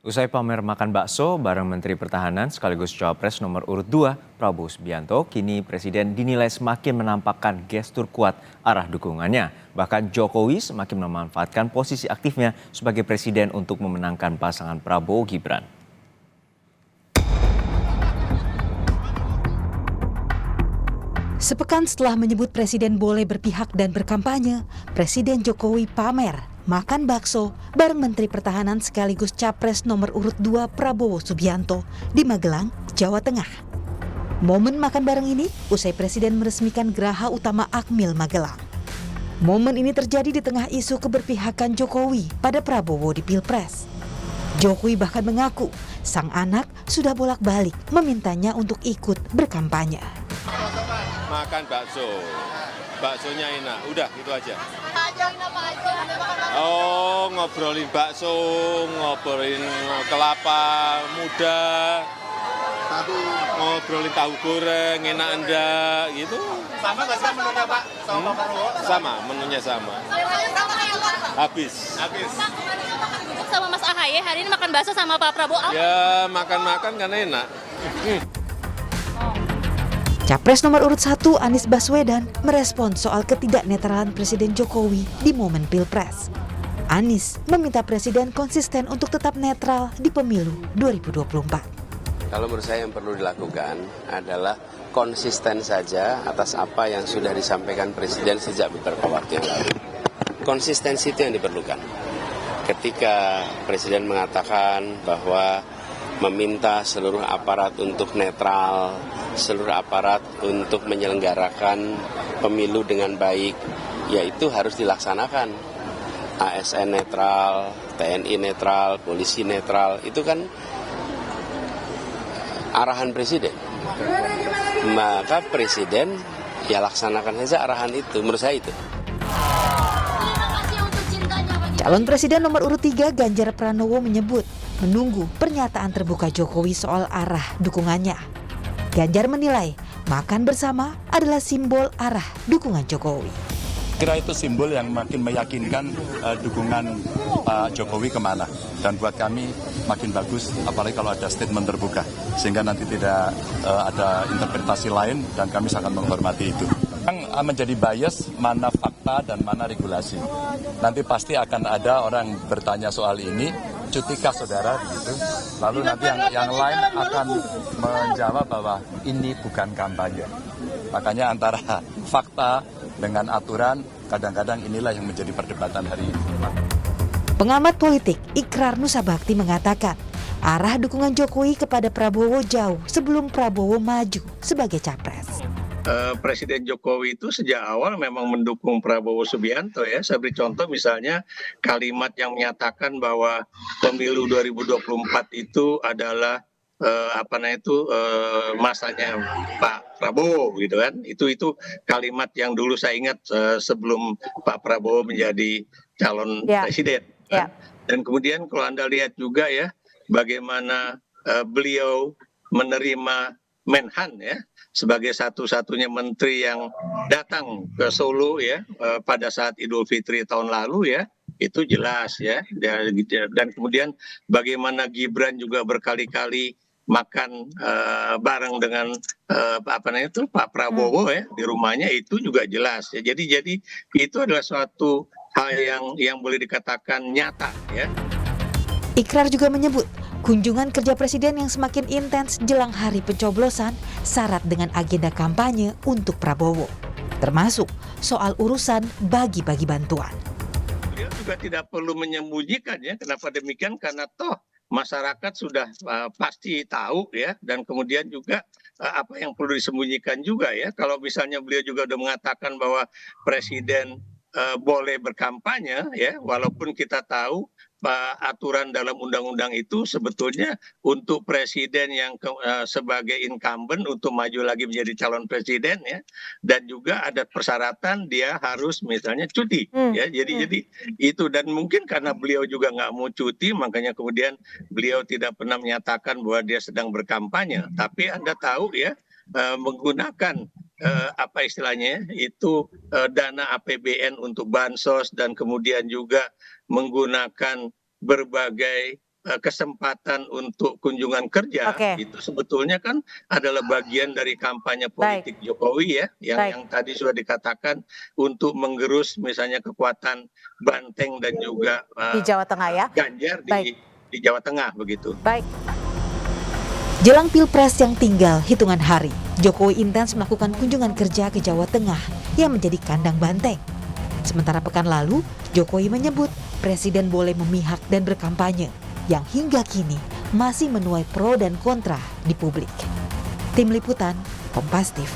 Usai pamer makan bakso bareng Menteri Pertahanan sekaligus Cawapres nomor urut 2 Prabowo Subianto, kini Presiden dinilai semakin menampakkan gestur kuat arah dukungannya. Bahkan Jokowi semakin memanfaatkan posisi aktifnya sebagai Presiden untuk memenangkan pasangan Prabowo Gibran. Sepekan setelah menyebut Presiden boleh berpihak dan berkampanye, Presiden Jokowi pamer makan bakso bareng Menteri Pertahanan sekaligus Capres nomor urut 2 Prabowo Subianto di Magelang, Jawa Tengah. Momen makan bareng ini usai Presiden meresmikan Geraha Utama Akmil Magelang. Momen ini terjadi di tengah isu keberpihakan Jokowi pada Prabowo di Pilpres. Jokowi bahkan mengaku sang anak sudah bolak-balik memintanya untuk ikut berkampanye. Makan bakso, baksonya enak, udah gitu aja. Oh, ngobrolin bakso, ngobrolin kelapa muda, ngobrolin tahu goreng, enak enggak, gitu. Sama nggak sih menunya Pak? Sama Pak Prabowo? Sama, menunya sama. Habis. Sama Mas AHY, hari ini makan bakso sama Pak Prabowo. Ya, makan-makan karena enak. Capres nomor urut 1 Anies Baswedan merespon soal ketidaknetralan Presiden Jokowi di momen Pilpres. Anies meminta Presiden konsisten untuk tetap netral di pemilu 2024. Kalau menurut saya yang perlu dilakukan adalah konsisten saja atas apa yang sudah disampaikan Presiden sejak beberapa waktu yang lalu. Konsistensi itu yang diperlukan. Ketika Presiden mengatakan bahwa meminta seluruh aparat untuk netral, seluruh aparat untuk menyelenggarakan pemilu dengan baik, yaitu harus dilaksanakan. ASN netral, TNI netral, polisi netral, itu kan arahan Presiden. Maka Presiden ya laksanakan saja arahan itu, menurut saya itu. Calon Presiden nomor urut 3 Ganjar Pranowo menyebut menunggu pernyataan terbuka Jokowi soal arah dukungannya. Ganjar menilai makan bersama adalah simbol arah dukungan Jokowi. Kira itu simbol yang makin meyakinkan dukungan Pak Jokowi kemana. Dan buat kami makin bagus, apalagi kalau ada statement terbuka. Sehingga nanti tidak ada interpretasi lain dan kami sangat menghormati itu. Yang menjadi bias mana fakta dan mana regulasi. Nanti pasti akan ada orang bertanya soal ini, cutikah saudara begitu. Lalu nanti yang lain akan menjawab bahwa ini bukan kampanye. Makanya antara fakta dengan aturan, kadang-kadang inilah yang menjadi perdebatan hari ini. Pengamat politik Ikrar Nusabakti mengatakan arah dukungan Jokowi kepada Prabowo jauh sebelum Prabowo maju sebagai capres. Presiden Jokowi itu sejak awal memang mendukung Prabowo Subianto ya. Saya beri contoh misalnya kalimat yang menyatakan bahwa pemilu 2024 itu adalah masanya Pak Prabowo gitu kan. Itu kalimat yang dulu saya ingat sebelum Pak Prabowo menjadi calon presiden. Ya. Dan kemudian kalau Anda lihat juga ya bagaimana beliau menerima Menhan ya sebagai satu-satunya menteri yang datang ke Solo ya pada saat Idul Fitri tahun lalu ya, itu jelas ya. Dan kemudian bagaimana Gibran juga berkali-kali makan bareng dengan Pak Prabowo ya di rumahnya, itu juga jelas ya. Jadi itu adalah suatu hal yang boleh dikatakan nyata ya. Ikrar juga menyebut kunjungan kerja Presiden yang semakin intens jelang hari pencoblosan syarat dengan agenda kampanye untuk Prabowo, termasuk soal urusan bagi-bagi bantuan. Beliau juga tidak perlu menyembunyikan ya. Kenapa demikian? Karena toh masyarakat sudah pasti tahu ya, dan kemudian juga apa yang perlu disembunyikan juga ya. Kalau misalnya beliau juga sudah mengatakan bahwa Presiden boleh berkampanye ya, walaupun kita tahu aturan dalam undang-undang itu sebetulnya untuk presiden yang sebagai incumbent untuk maju lagi menjadi calon presiden ya, dan juga ada persyaratan dia harus misalnya cuti ya. Jadi itu, dan mungkin karena beliau juga nggak mau cuti makanya kemudian beliau tidak pernah menyatakan bahwa dia sedang berkampanye. Tapi Anda tahu ya, menggunakan apa istilahnya itu dana APBN untuk bansos dan kemudian juga menggunakan berbagai kesempatan untuk kunjungan kerja itu sebetulnya kan adalah bagian dari kampanye politik Jokowi ya, yang tadi sudah dikatakan untuk menggerus misalnya kekuatan Banteng dan juga di Jawa Tengah ya, Ganjar di Jawa Tengah begitu. Baik. Jelang Pilpres yang tinggal hitungan hari, Jokowi intens melakukan kunjungan kerja ke Jawa Tengah yang menjadi kandang banteng. Sementara pekan lalu, Jokowi menyebut Presiden boleh memihak dan berkampanye, yang hingga kini masih menuai pro dan kontra di publik. Tim Liputan, Kompas TV.